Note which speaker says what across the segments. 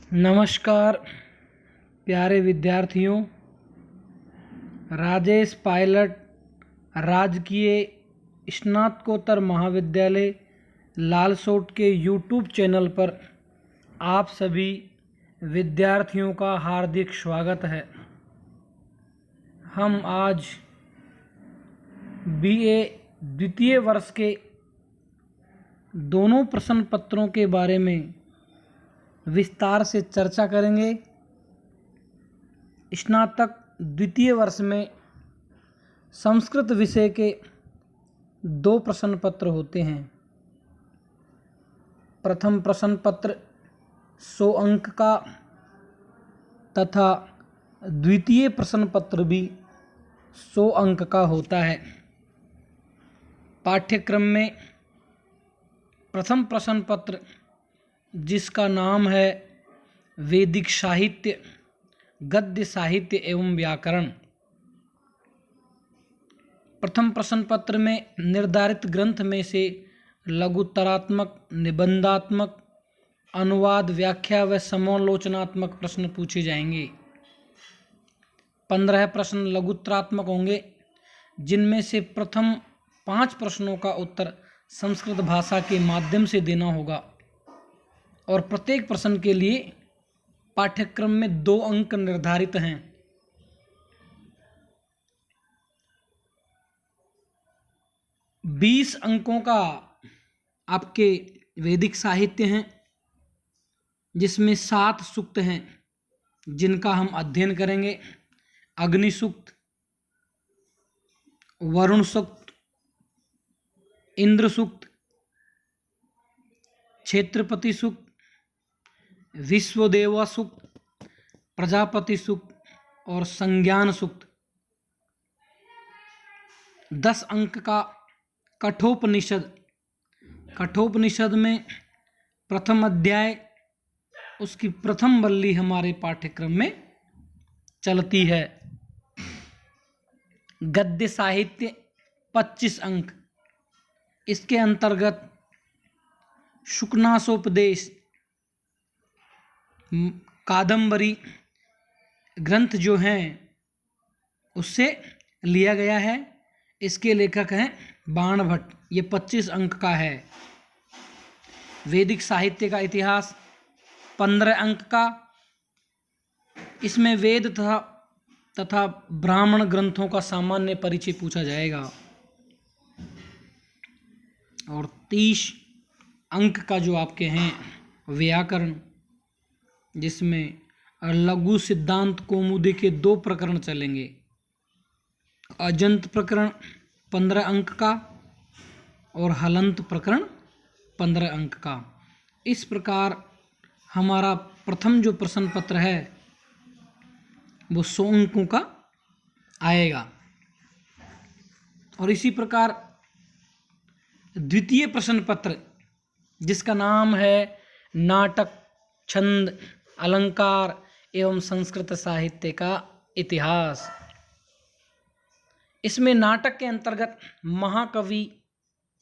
Speaker 1: नमस्कार प्यारे विद्यार्थियों। राजेश पायलट राजकीय स्नातकोत्तर महाविद्यालय लालसोट के यूट्यूब चैनल पर आप सभी विद्यार्थियों का हार्दिक स्वागत है। हम आज बीए द्वितीय वर्ष के दोनों प्रश्न पत्रों के बारे में विस्तार से चर्चा करेंगे। स्नातक द्वितीय वर्ष में संस्कृत विषय के दो प्रश्न पत्र होते हैं। प्रथम प्रश्न पत्र 100 अंक का तथा द्वितीय प्रश्न पत्र भी 100 अंक का होता है। पाठ्यक्रम में प्रथम प्रश्न पत्र, जिसका नाम है वैदिक साहित्य, गद्य साहित्य एवं व्याकरण। प्रथम प्रश्न पत्र में निर्धारित ग्रंथ में से लघुत्तरात्मक, निबंधात्मक, अनुवाद, व्याख्या व समालोचनात्मक प्रश्न पूछे जाएंगे। 15 प्रश्न लघुत्तरात्मक होंगे, जिनमें से प्रथम 5 प्रश्नों का उत्तर संस्कृत भाषा के माध्यम से देना होगा और प्रत्येक प्रश्न के लिए पाठ्यक्रम में 2 अंक निर्धारित हैं। बीस अंकों का आपके वैदिक साहित्य हैं, जिसमें 7 सूक्त हैं जिनका हम अध्ययन करेंगे। अग्नि सूक्त, वरुण सूक्त, इंद्र सूक्त, क्षेत्रपति सूक्त, विश्वदेवा सूक्त, प्रजापति सूक्त और संज्ञान सूक्त। 10 अंक का कठोपनिषद। कठोपनिषद में प्रथम अध्याय, उसकी प्रथम वल्ली हमारे पाठ्यक्रम में चलती है। गद्य साहित्य 25 अंक। इसके अंतर्गत शुकनासोपदेश, कादंबरी ग्रंथ जो हैं उससे लिया गया है। इसके लेखक हैं बाणभट्ट। ये 25 अंक का है। वैदिक साहित्य का इतिहास 15 अंक का। इसमें वेद तथा ब्राह्मण ग्रंथों का सामान्य परिचय पूछा जाएगा। और 30 अंक का जो आपके हैं व्याकरण, जिसमें लघु सिद्धांत कौमुदी के 2 प्रकरण चलेंगे। अजंत प्रकरण 15 अंक का और हलंत प्रकरण 15 अंक का। इस प्रकार हमारा प्रथम जो प्रश्न पत्र है वो 100 अंकों का आएगा। और इसी प्रकार द्वितीय प्रश्न पत्र, जिसका नाम है नाटक, छंद, अलंकार एवं संस्कृत साहित्य का इतिहास। इसमें नाटक के अंतर्गत महाकवि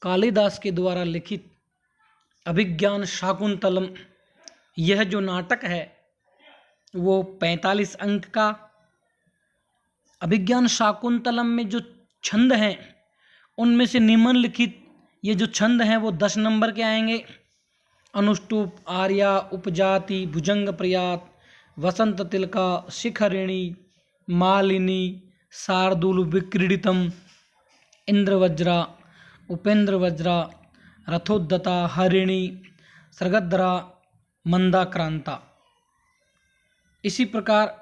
Speaker 1: कालिदास के द्वारा लिखित अभिज्ञान शाकुंतलम, यह जो नाटक है वो 45 अंक का। अभिज्ञान शाकुंतलम में जो छंद हैं उनमें से निम्नलिखित ये जो छंद हैं वो 10 नंबर के आएंगे। अनुष्टुप, आर्या, उपजाति, भुजंग प्रयात, वसंत तिलका, शिखरिणी, मालिनी, शार्दूल विक्रीडितम, इंद्रवज्रा, उपेंद्र वज्रा, रथोद्धता, हरिणी, सर्गधरा, मंदाक्रांता। इसी प्रकार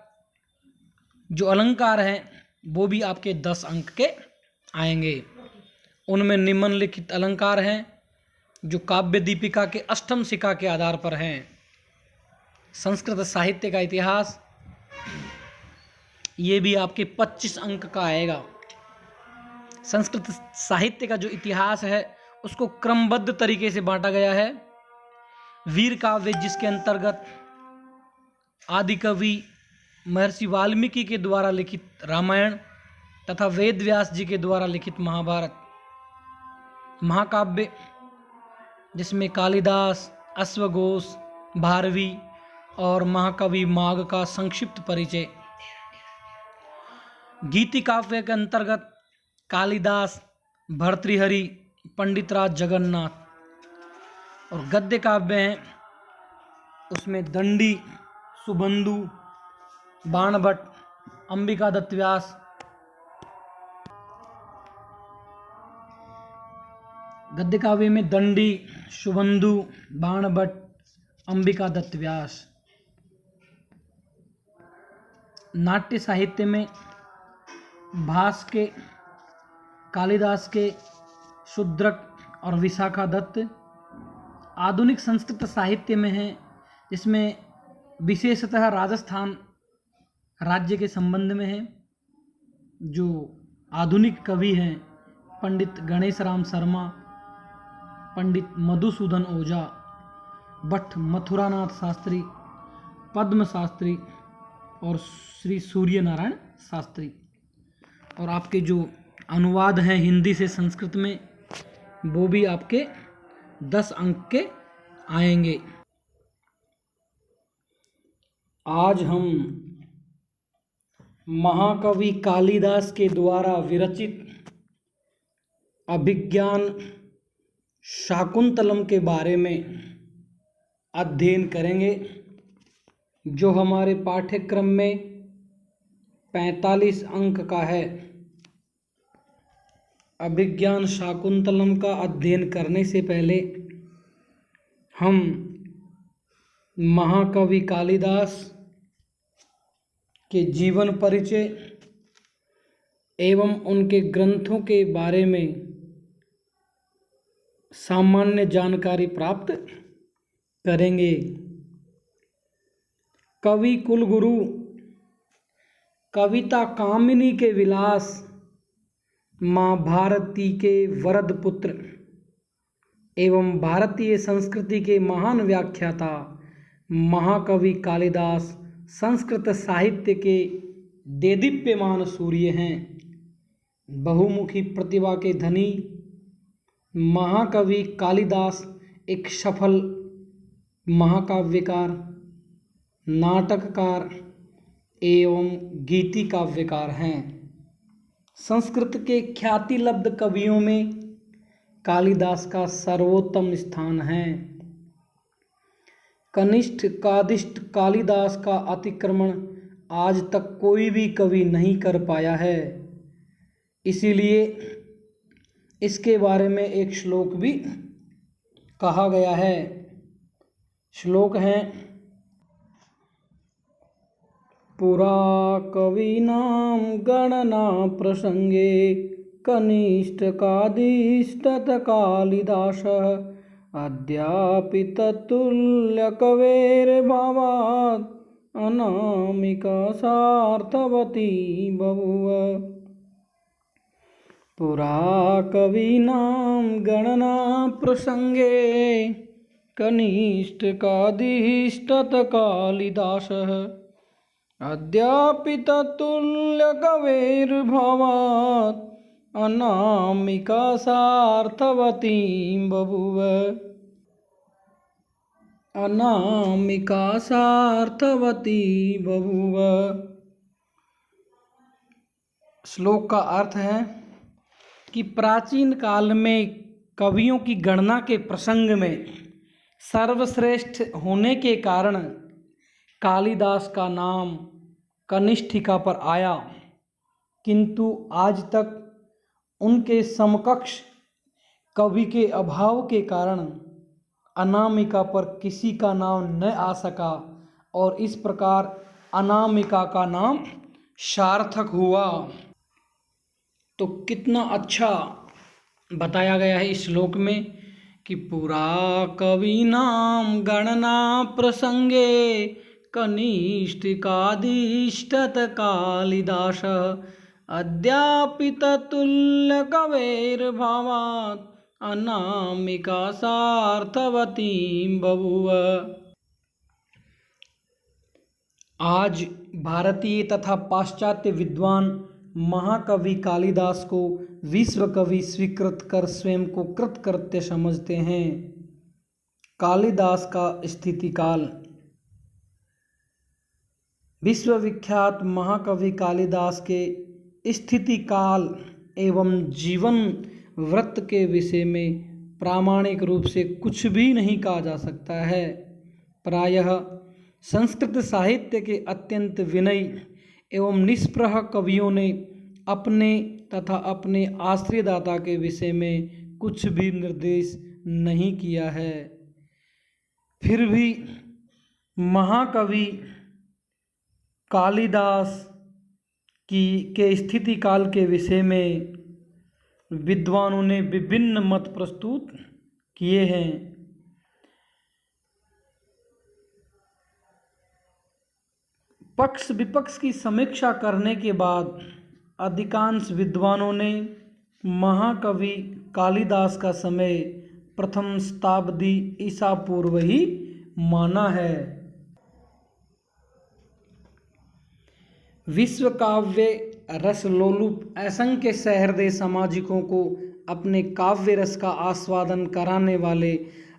Speaker 1: जो अलंकार हैं वो भी आपके 10 अंक के आएंगे। उनमें निम्नलिखित अलंकार हैं जो काव्य दीपिका के अष्टम सिका के आधार पर हैं। संस्कृत साहित्य का इतिहास, ये भी आपके 25 अंक का आएगा। संस्कृत साहित्य का जो इतिहास है उसको क्रमबद्ध तरीके से बांटा गया है। वीर काव्य, जिसके अंतर्गत आदि कवि महर्षि वाल्मीकि के द्वारा लिखित रामायण तथा वेद व्यास जी के द्वारा लिखित महाभारत। महाकाव्य, जिसमें कालिदास, अश्वघोष, भारवी और महाकवि माघ का संक्षिप्त परिचय। गीति काव्य के अंतर्गत कालिदास, भर्तृहरि, पंडितराज जगन्नाथ। और गद्य काव्य हैं उसमें दंडी, सुबंधु, बाणभट्ट, अंबिका दत्त व्यास। गद्य काव्य में दंडी, सुबंधु, बाणभट्ट, अंबिका दत्त व्यास। नाट्य साहित्य में भास के, कालिदास के, शूद्रक और विशाखा दत्त। आधुनिक संस्कृत साहित्य में है, जिसमें विशेषतः राजस्थान राज्य के संबंध में है। जो आधुनिक कवि हैं पंडित गणेश राम शर्मा, पंडित मधुसूदन ओझा, भट्ट मथुरानाथ शास्त्री, पद्म शास्त्री और श्री सूर्य नारायण शास्त्री। और आपके जो अनुवाद हैं हिंदी से संस्कृत में, वो भी आपके 10 अंक के आएंगे। आज हम महाकवि कालिदास के द्वारा विरचित अभिज्ञान शाकुंतलम के बारे में अध्ययन करेंगे, जो हमारे पाठ्यक्रम में 45 अंक का है। अभिज्ञान शाकुंतलम का अध्ययन करने से पहले हम महाकवि कालिदास के जीवन परिचय एवं उनके ग्रंथों के बारे में सामान्य जानकारी प्राप्त करेंगे। कवि कुलगुरु, कविता कामिनी के विलास, माँ भारती के वरद पुत्र एवं भारतीय संस्कृति के महान व्याख्याता महाकवि कालिदास संस्कृत साहित्य के देदीप्यमान सूर्य हैं। बहुमुखी प्रतिभा के धनी महाकवि कालिदास एक सफल महाकाव्यकार, नाटककार एवं गीति काव्यकार हैं। संस्कृत के ख्यातिलब्ध कवियों में कालिदास का सर्वोत्तम स्थान है। कनिष्ठ कादिष्ट कालिदास का अतिक्रमण आज तक कोई भी कवि नहीं कर पाया है। इसीलिए इसके बारे में एक श्लोक भी कहा गया है। श्लोक है, पुरा कवीनां गणना प्रसंगे कनिष्ठ कादिष्टत कालिदासः अद्यापि तत्तुल्य कवेर्भावात् अनामिका सार्थवती बभूव। पुरा कवीनां गणना प्रसंगे कनिष्ठ कादिष्टत कालिदासः अद्यापि तत्तुल्य कवेर्भावात् अनामिका सार्थवती बभूव। अनामिका सार्थवती बभूव। श्लोक का अर्थ है कि प्राचीन काल में कवियों की गणना के प्रसंग में सर्वश्रेष्ठ होने के कारण कालिदास का नाम कनिष्ठिका पर आया, किंतु आज तक उनके समकक्ष कवि के अभाव के कारण अनामिका पर किसी का नाम न आ सका और इस प्रकार अनामिका का नाम सार्थक हुआ। तो कितना अच्छा बताया गया है इस श्लोक में कि पुरा कवीनां गणना प्रसंगे कनिष्ठ कादिष्टत कालिदासः अद्यापि तत्तुल्य कवेर्भावात् अनामिका सार्थवती बभूव। आज भारतीय तथा पाश्चात्य विद्वान महाकवि कालिदास को विश्व कवि स्वीकृत कर स्वयं को कृतकृत्य समझते हैं। कालिदास का स्थिति काल विश्वविख्यात महाकवि कालिदास के स्थिति काल एवं जीवन वृत्त के विषय में प्रामाणिक रूप से कुछ भी नहीं कहा जा सकता है। प्रायः संस्कृत साहित्य के अत्यंत विनयी एवं निष्प्रह कवियों ने अपने तथा अपने आश्रयदाता के विषय में कुछ भी निर्देश नहीं किया है। फिर भी महाकवि कालिदास के स्थिति काल के विषय में विद्वानों ने विभिन्न मत प्रस्तुत किए हैं। पक्ष विपक्ष की समीक्षा करने के बाद अधिकांश विद्वानों ने महाकवि कालिदास का समय प्रथम शताब्दी ईसा पूर्व ही माना है। विश्व काव्य रसलोलुप असंख्य सहृदय सामाजिकों को अपने काव्य रस का आस्वादन कराने वाले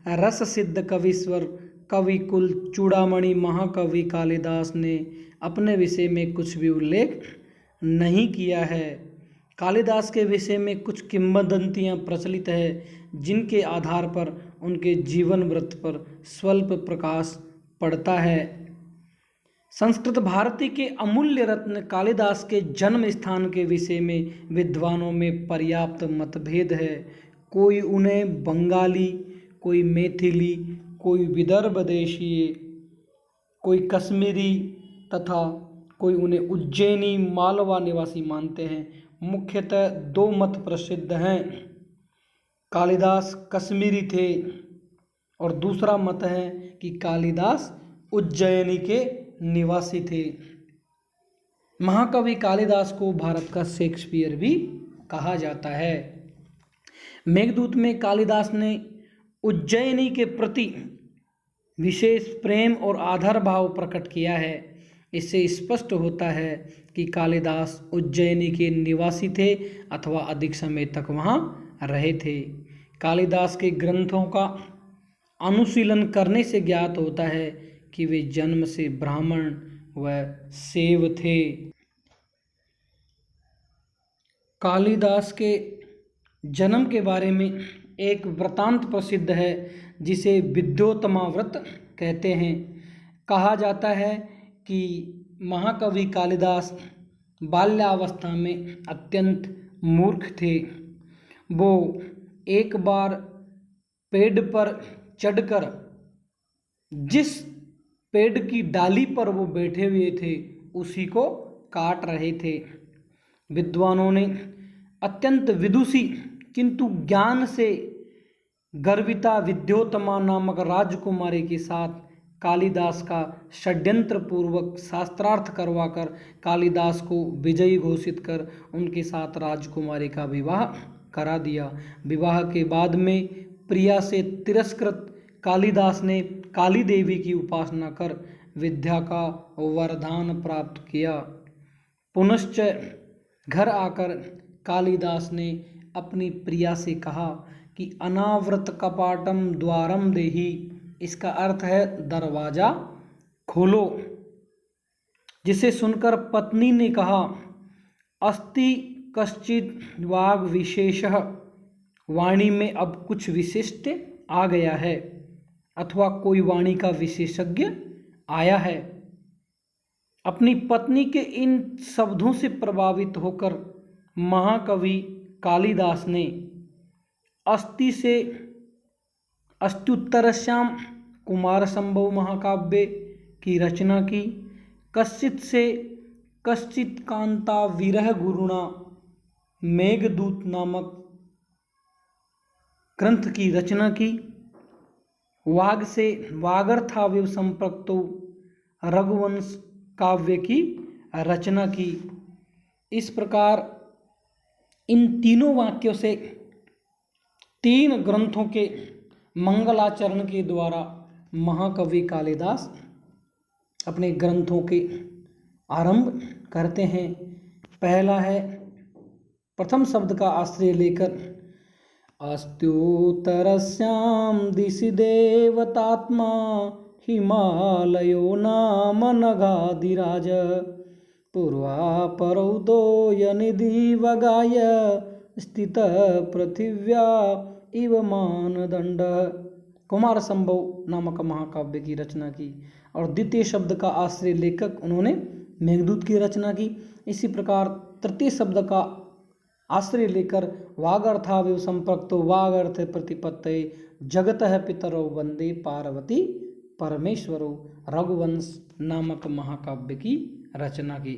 Speaker 1: रस सिद्ध कवीश्वर कवि कुल चूड़ामणि महाकवि कालिदास ने अपने विषय में कुछ भी उल्लेख नहीं किया है। कालिदास के विषय में कुछ किंवदंतियां प्रचलित है जिनके आधार पर उनके जीवन वृत्त पर स्वल्प प्रकाश पड़ता है। संस्कृत भारती के अमूल्य रत्न कालिदास के जन्म स्थान के विषय में विद्वानों में पर्याप्त मतभेद है। कोई उन्हें बंगाली, कोई मैथिली, कोई विदर्भ देशीय, कोई कश्मीरी तथा कोई उन्हें उज्जैनी मालवा निवासी मानते हैं। मुख्यतः दो मत प्रसिद्ध हैं, कालिदास कश्मीरी थे और दूसरा मत है कि कालिदास उज्जैनी के निवासी थे। महाकवि कालिदास को भारत का शेक्सपियर भी कहा जाता है। मेघदूत में कालिदास ने उज्जैनी के प्रति विशेष प्रेम और आदर भाव प्रकट किया है। इससे स्पष्ट होता है कि कालिदास उज्जैनी के निवासी थे अथवा अधिक समय तक वहाँ रहे थे। कालिदास के ग्रंथों का अनुशीलन करने से ज्ञात होता है कि वे जन्म से ब्राह्मण व सेव थे। कालिदास के जन्म के बारे में एक वृतांत प्रसिद्ध है जिसे विद्योत्तमा व्रत कहते हैं। कहा जाता है कि महाकवि कालिदास बाल्यावस्था में अत्यंत मूर्ख थे। वो एक बार पेड़ पर चढ़कर जिस पेड़ की डाली पर वो बैठे हुए थे उसी को काट रहे थे। विद्वानों ने अत्यंत विदुषी किंतु ज्ञान से गर्विता विद्योत्तमा नामक राजकुमारी के साथ कालिदास का षड्यंत्र पूर्वक शास्त्रार्थ करवाकर कालिदास को विजयी घोषित कर उनके साथ राजकुमारी का विवाह करा दिया। विवाह के बाद में प्रिया से तिरस्कृत कालिदास ने काली देवी की उपासना कर विद्या का वरदान प्राप्त किया। पुनश्च घर आकर कालिदास ने अपनी प्रिया से कहा कि अनावृत कपाटम द्वारम देहि, इसका अर्थ है दरवाजा खोलो। जिसे सुनकर पत्नी ने कहा अस्ति कश्चित वाग विशेषः, वाणी में अब कुछ विशिष्ट आ गया है अथवा कोई वाणी का विशेषज्ञ आया है। अपनी पत्नी के इन शब्दों से प्रभावित होकर महाकवि कालिदास ने अस्ति से अष्टोत्तरश्याम कुमार संभव महाकाव्य की रचना की। कश्चित से कश्चित कांता विरह गुरुणा मेघदूत नामक ग्रंथ की रचना की। वाग से वागर्थाविव संप्रक्तो रघुवंश काव्य की रचना की। इस प्रकार इन तीनों वाक्यों से तीन ग्रंथों के मंगलाचरण के द्वारा महाकवि कालिदास अपने ग्रंथों के आरंभ करते हैं। पहला है, प्रथम शब्द का आश्रय लेकर अस्त्योत्तरस्यां दिशि देवतात्मा हिमालयो नाम नगाधिराज पूर्वापरौदोयनिधिवगाय स्थितः पृथिव्या इव मानदंड। कुमार संभव नामक महाकाव्य की रचना की और द्वितीय शब्द का आश्रय लेकर उन्होंने मेघदूत की रचना की। इसी प्रकार तृतीय शब्द का आश्रय लेकर वागर्थाविव संपृक्तो वागर्थ प्रतिपत्तये जगतः पितरौ वंदे पार्वती परमेश्वरो रघुवंश नामक महाकाव्य की रचना की।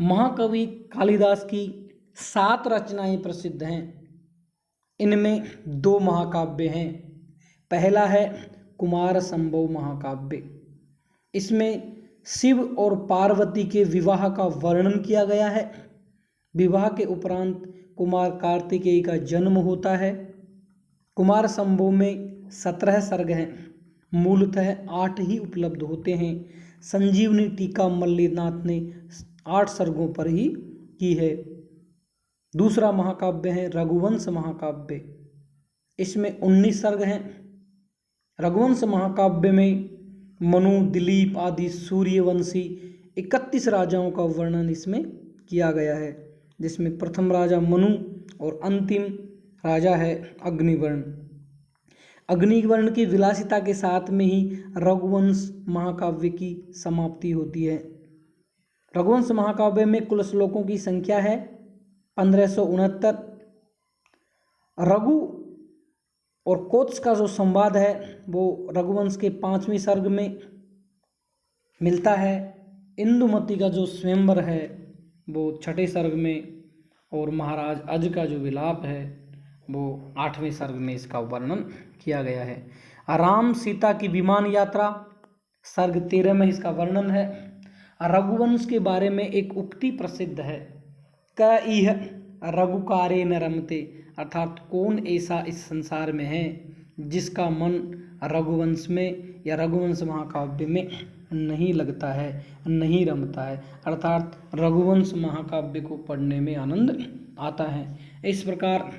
Speaker 1: महाकवि कालिदास की 7 रचनाएं प्रसिद्ध हैं। इनमें 2 महाकाव्य हैं। पहला है कुमार संभव महाकाव्य। इसमें शिव और पार्वती के विवाह का वर्णन किया गया है। विवाह के उपरांत कुमार कार्तिकेय का जन्म होता है। कुमार संभव में 17 सर्ग हैं, मूलतः 8 ही उपलब्ध होते हैं। संजीवनी टीका मल्लिनाथ ने 8 सर्गों पर ही की है। दूसरा महाकाव्य है रघुवंश महाकाव्य। इसमें 19 सर्ग हैं। रघुवंश महाकाव्य में मनु, दिलीप आदि सूर्यवंशी 31 राजाओं का वर्णन इसमें किया गया है, जिसमें प्रथम राजा मनु और अंतिम राजा है अग्निवर्ण। अग्निवर्ण की विलासिता के साथ में ही रघुवंश महाकाव्य की समाप्ति होती है। रघुवंश महाकाव्य में कुल श्लोकों की संख्या है 1569। रघु और कोत्स का जो संवाद है वो रघुवंश के 5वें सर्ग में मिलता है। इंदुमती का जो स्वयंवर है वो 6ठे सर्ग में, और महाराज अज का जो विलाप है वो 8वें सर्ग में इसका वर्णन किया गया है। राम सीता की विमान यात्रा सर्ग 13 में इसका वर्णन है। रघुवंश के बारे में एक उक्ति प्रसिद्ध है, क इह रघुकारे न रमते, अर्थात कौन ऐसा इस संसार में है जिसका मन रघुवंश में या रघुवंश महाकाव्य में नहीं लगता है, नहीं रमता है, अर्थात रघुवंश महाकाव्य को पढ़ने में आनंद आता है। इस प्रकार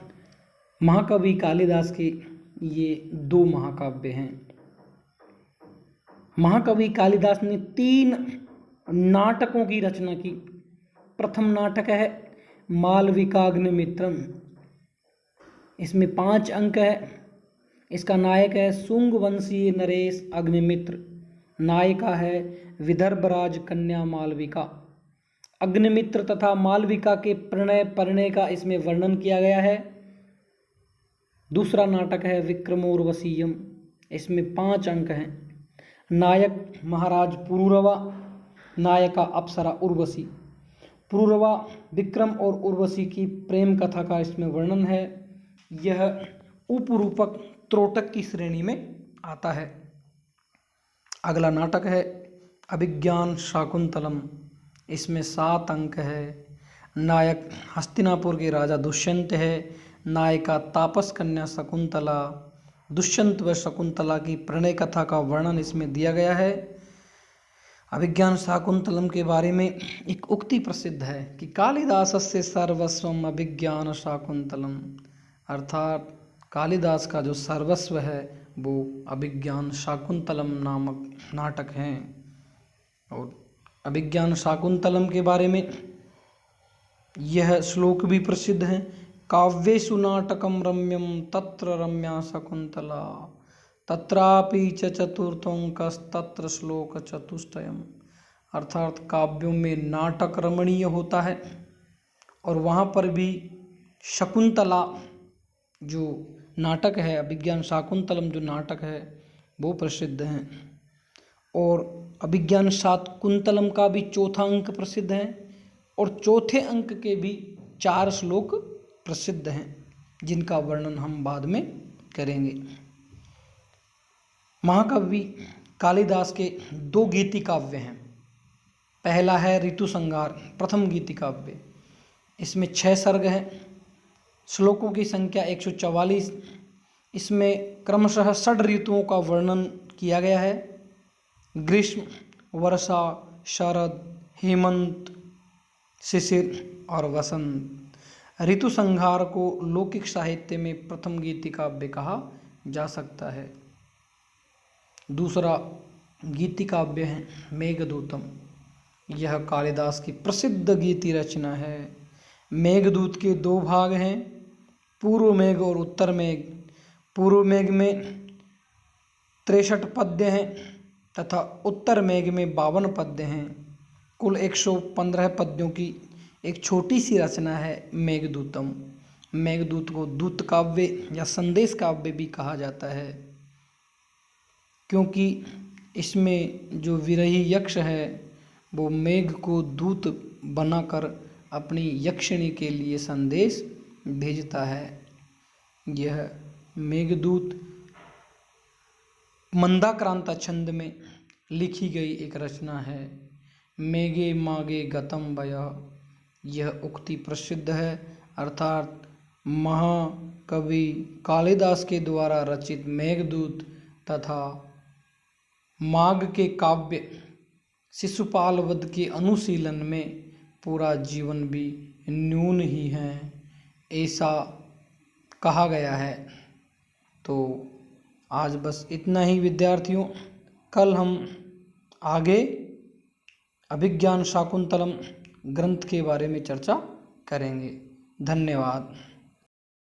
Speaker 1: महाकवि कालिदास के ये 2 महाकाव्य हैं। महाकवि कालिदास ने 3 नाटकों की रचना की। प्रथम नाटक है मालविकाग्निमित्रम। इसमें 5 अंक है। इसका नायक है शुंग वंशीय नरेश अग्निमित्र। नायिका है विदर्भराज कन्या मालविका। अग्निमित्र तथा मालविका के प्रणय परिणय का इसमें वर्णन किया गया है। दूसरा नाटक है विक्रमोर्वशीयम। इसमें 5 अंक हैं। नायक महाराज पुरूरवा, नायिका अप्सरा उर्वशी। पुरूरवा विक्रम और उर्वशी की प्रेम कथा का इसमें वर्णन है। यह उपरूपक त्रोटक की श्रेणी में आता है। अगला नाटक है अभिज्ञान शाकुंतलम। इसमें 7 अंक है। नायक हस्तिनापुर के राजा दुष्यंत है। नायिका तापस कन्या शकुंतला। दुष्यंत व शकुंतला की प्रणय कथा का वर्णन इसमें दिया गया है। अभिज्ञान शाकुंतलम के बारे में एक उक्ति प्रसिद्ध है कि कालिदासस्य सर्वस्वम अभिज्ञान शाकुंतलम, अर्थात कालिदास का जो सर्वस्व है वो अभिज्ञान शाकुंतलम नामक नाटक हैं। और अभिज्ञान शाकुंतलम के बारे में यह श्लोक भी प्रसिद्ध है, काव्येषु नाटकम रम्यम तत्र रम्या शकुंतला तत्रापि च चतुर्थोंकस्तत्र श्लोक चतुष्टयम, अर्थात काव्यों में नाटक रमणीय होता है और वहाँ पर भी शकुंतला जो नाटक है, अभिज्ञान शाकुंतलम जो नाटक है वो प्रसिद्ध हैं। और अभिज्ञान शाकुंतलम का भी 4था अंक प्रसिद्ध है और 4थे अंक के भी 4 श्लोक प्रसिद्ध हैं जिनका वर्णन हम बाद में करेंगे। महाकवि कालिदास के 2 गीति काव्य हैं। पहला है ऋतु संहार, प्रथम गीति काव्य। इसमें 6 सर्ग हैं। श्लोकों की संख्या 144। इसमें क्रमशः 6 ऋतुओं का वर्णन किया गया है, ग्रीष्म, वर्षा, शरद, हेमंत, शिशिर और वसंत। ऋतु संहार को लौकिक साहित्य में प्रथम गीति काव्य कहा जा सकता है। दूसरा गीति काव्य है मेघदूतम। यह कालिदास की प्रसिद्ध गीति रचना है। मेघदूत के दो भाग हैं, पूर्व मेघ और उत्तर मेघ। पूर्व मेघ में 63 पद्य हैं तथा उत्तर मेघ में 52 पद्य हैं। कुल 115 पद्यों की एक छोटी सी रचना है मेघदूतम। मेघदूत को दूत काव्य या संदेश काव्य भी कहा जाता है, क्योंकि इसमें जो विरही यक्ष है वो मेघ को दूत बनाकर अपनी यक्षिणी के लिए संदेश भेजता है। यह मेघदूत मंदाक्रांता छंद में लिखी गई एक रचना है। मेघे मागे गतम वयः, यह उक्ति प्रसिद्ध है, अर्थात महाकवि कालिदास के द्वारा रचित मेघदूत तथा माघ के काव्य शिशुपाल वध के अनुशीलन में पूरा जीवन भी न्यून ही है, ऐसा कहा गया है। तो आज बस इतना ही विद्यार्थियों। कल हम आगे अभिज्ञान शाकुंतलम ग्रंथ के बारे में चर्चा करेंगे। धन्यवाद।